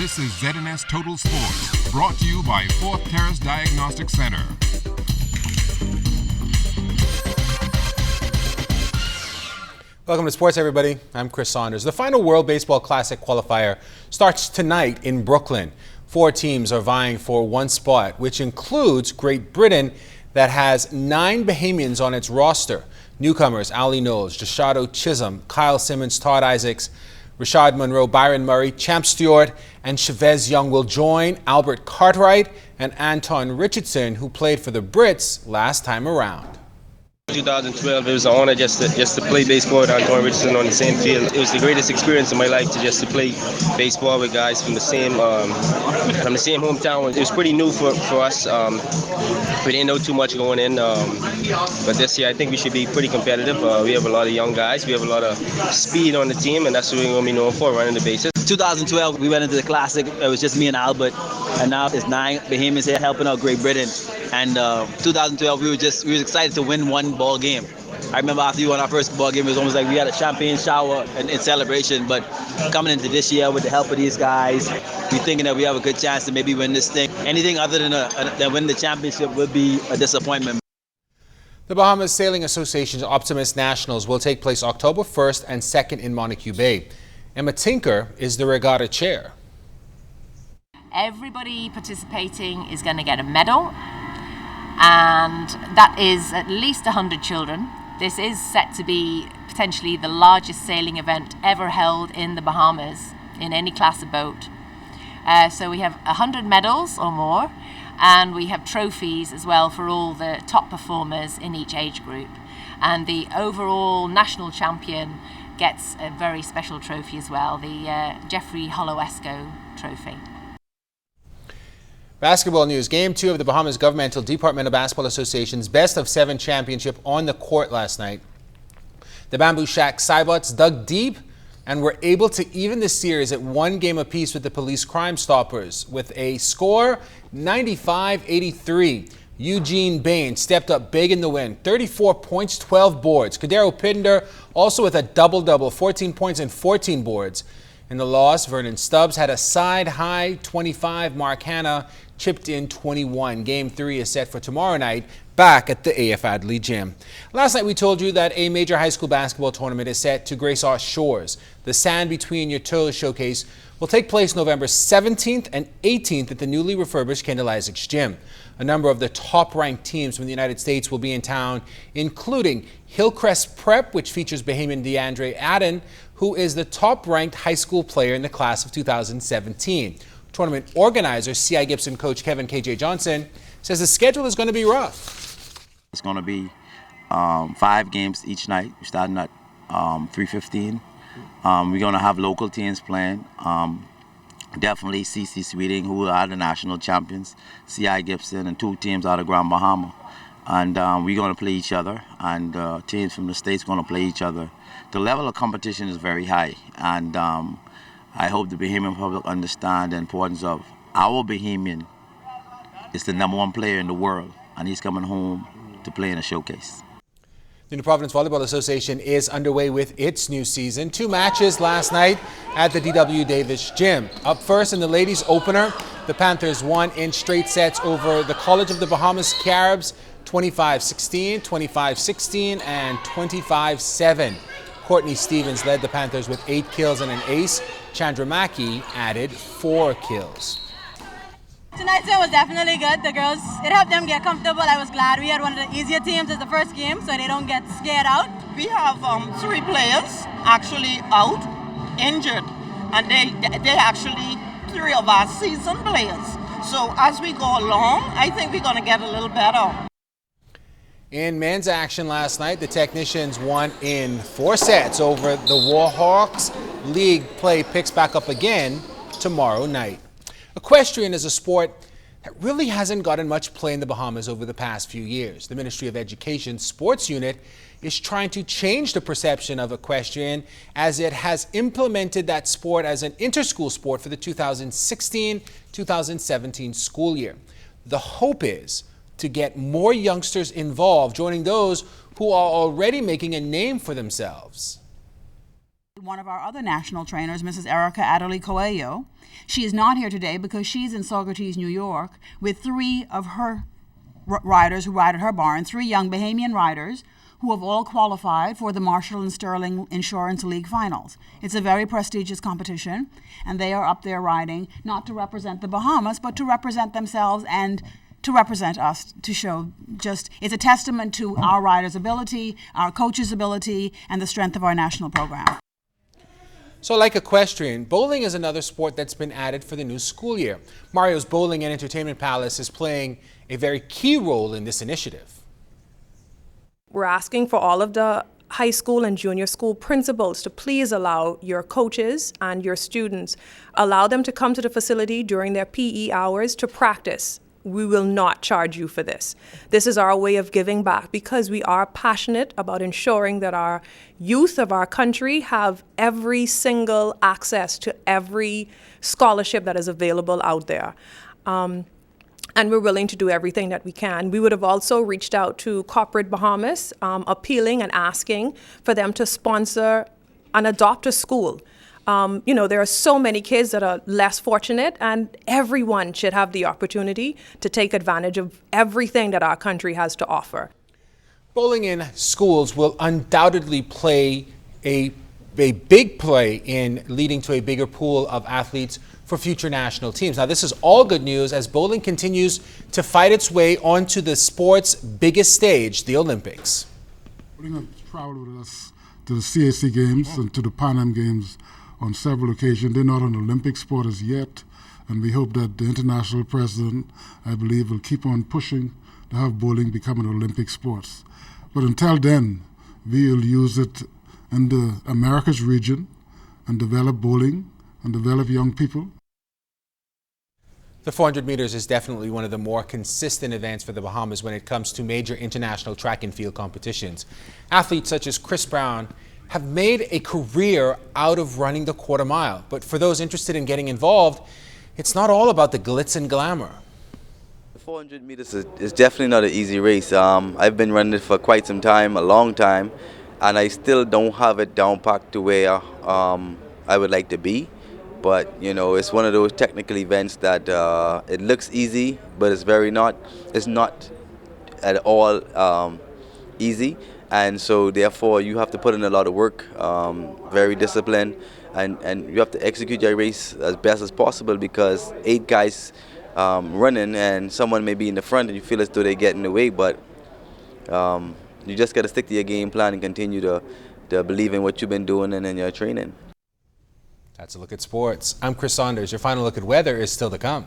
This is ZNS Total Sports, brought to you by Fourth Terrace Diagnostic Center. Welcome to sports, everybody. I'm Chris Saunders. The final World Baseball Classic qualifier starts tonight in Brooklyn. 4 teams are vying for one spot, which includes Great Britain, that has 9 Bahamians on its roster. Newcomers Ali Knowles, Jashado Chisholm, Kyle Simmons, Todd Isaacs, Rashad Monroe, Byron Murray, Champ Stewart, and Chavez Young will join Albert Cartwright and Anton Richardson, who played for the Brits last time around. 2012, it was an honor just to play baseball with Anton Richardson on the same field. It was the greatest experience of my life to play baseball with guys from the same hometown. It was pretty new for us. We didn't know too much going in, but this year I think we should be pretty competitive. We have a lot of young guys. We have a lot of speed on the team, and that's what we're going to be known for, running the bases. 2012, we went into the Classic. It was just me and Albert, and now it's 9 Bahamians here helping out Great Britain. And 2012, we were excited to win one ball game. I remember after we won our first ball game, it was almost like we had a champagne shower in celebration. But coming into this year with the help of these guys, we're thinking that we have a good chance to maybe win this thing. Anything other than win the championship would be a disappointment. The Bahamas Sailing Association's Optimist Nationals will take place October 1st and 2nd in Montague Bay. Emma Tinker is the regatta chair. Everybody participating is going to get a medal, and that is at least 100 children. This is set to be potentially the largest sailing event ever held in the Bahamas in any class of boat. So we have 100 medals or more, and we have trophies as well for all the top performers in each age group. And the overall national champion gets a very special trophy as well, the Jeffrey Holoesco trophy. Basketball news. Game 2 of the Bahamas Governmental Departmental Basketball Association's Best of 7 championship on the court last night. The Bamboo Shack Cybots dug deep and were able to even the series at 1 game apiece with the Police Crime Stoppers with a score 95-83. Eugene Bain stepped up big in the win, 34 points, 12 boards. Kadero Pinder also with a double-double, 14 points and 14 boards. In the loss, Vernon Stubbs had a side-high 25. Mark Hanna chipped in 21. Game 3 is set for tomorrow night back at the AF Adley Gym. Last night we told you that a major high school basketball tournament is set to grace our shores. The Sand Between Your Toes showcase will take place November 17th and 18th at the newly refurbished Kendall Isaacs Gym. A number of the top-ranked teams from the United States will be in town, including Hillcrest Prep, which features Bahamian DeAndre Adden, who is the top-ranked high school player in the class of 2017. Tournament organizer, CI Gibson coach Kevin KJ Johnson, says the schedule is going to be rough. It's going to be 5 games each night, starting at 3:15. We're going to have local teams playing. Definitely CC Sweeting, who are the national champions, CI Gibson, and 2 teams out of Grand Bahama. And we're going to play each other, and teams from the states going to play each other. The level of competition is very high, and I hope the Bahamian public understand the importance of our Bahamian is the #1 player in the world, and he's coming home to play in a showcase. The New Providence Volleyball Association is underway with its new season. 2 matches last night at the D.W. Davis Gym. Up first in the ladies' opener, the Panthers won in straight sets over the College of the Bahamas Caribs, 25-16, 25-16, and 25-7. Courtney Stevens led the Panthers with 8 kills and an ace. Chandra Mackey added 4 kills. Tonight's game was definitely good. The girls, it helped them get comfortable. I was glad we had one of the easier teams as the first game, so they don't get scared out. We have 3 players actually out, injured, and they actually 3 of our seasoned players. So as we go along, I think we're going to get a little better. In men's action last night, the Technicians won in 4 sets over the Warhawks. League play picks back up again tomorrow night. Equestrian is a sport that really hasn't gotten much play in the Bahamas over the past few years. The Ministry of Education's sports unit is trying to change the perception of equestrian as it has implemented that sport as an interschool sport for the 2016-2017 school year. The hope is to get more youngsters involved, joining those who are already making a name for themselves. One of our other national trainers, Mrs. Erica Adderley Coelho, she is not here today because she's in Saugerties, New York, with 3 of her riders who ride at her barn, 3 young Bahamian riders who have all qualified for the Marshall and Sterling Insurance League finals. It's a very prestigious competition, and they are up there riding not to represent the Bahamas, but to represent themselves and to represent us, to show just, it's a testament to our riders' ability, our coaches' ability, and the strength of our national program. So like equestrian, bowling is another sport that's been added for the new school year. Mario's Bowling and Entertainment Palace is playing a very key role in this initiative. We're asking for all of the high school and junior school principals to please allow your coaches and your students, allow them to come to the facility during their PE hours to practice. We will not charge you for this. This is our way of giving back because we are passionate about ensuring that our youth of our country have every single access to every scholarship that is available out there. And we're willing to do everything that we can. We would have also reached out to Corporate Bahamas, appealing and asking for them to sponsor and adopt a school. You know, there are so many kids that are less fortunate, and everyone should have the opportunity to take advantage of everything that our country has to offer. Bowling in schools will undoubtedly play a big play in leading to a bigger pool of athletes for future national teams. Now, this is all good news as bowling continues to fight its way onto the sport's biggest stage, the Olympics. Bowling has traveled with us to the CAC Games and to the Pan Am Games on several occasions. They're not an Olympic sport as yet, and we hope that the international president, I believe, will keep on pushing to have bowling become an Olympic sport. But until then, we will use it in the Americas region and develop bowling and develop young people. The 400 meters is definitely one of the more consistent events for the Bahamas when it comes to major international track and field competitions. Athletes such as Chris Brown have made a career out of running the quarter mile. But for those interested in getting involved, it's not all about the glitz and glamour. The 400 meters is definitely not an easy race. I've been running it for quite some time, a long time, and I still don't have it down packed to where I would like to be. But, you know, it's one of those technical events that it looks easy, but it's not at all easy. And so therefore you have to put in a lot of work, very disciplined, and you have to execute your race as best as possible because 8 guys running and someone may be in the front and you feel as though they get in the way, but you just got to stick to your game plan and continue to believe in what you've been doing and in your training. That's a look at sports. I'm Chris Saunders. Your final look at weather is still to come.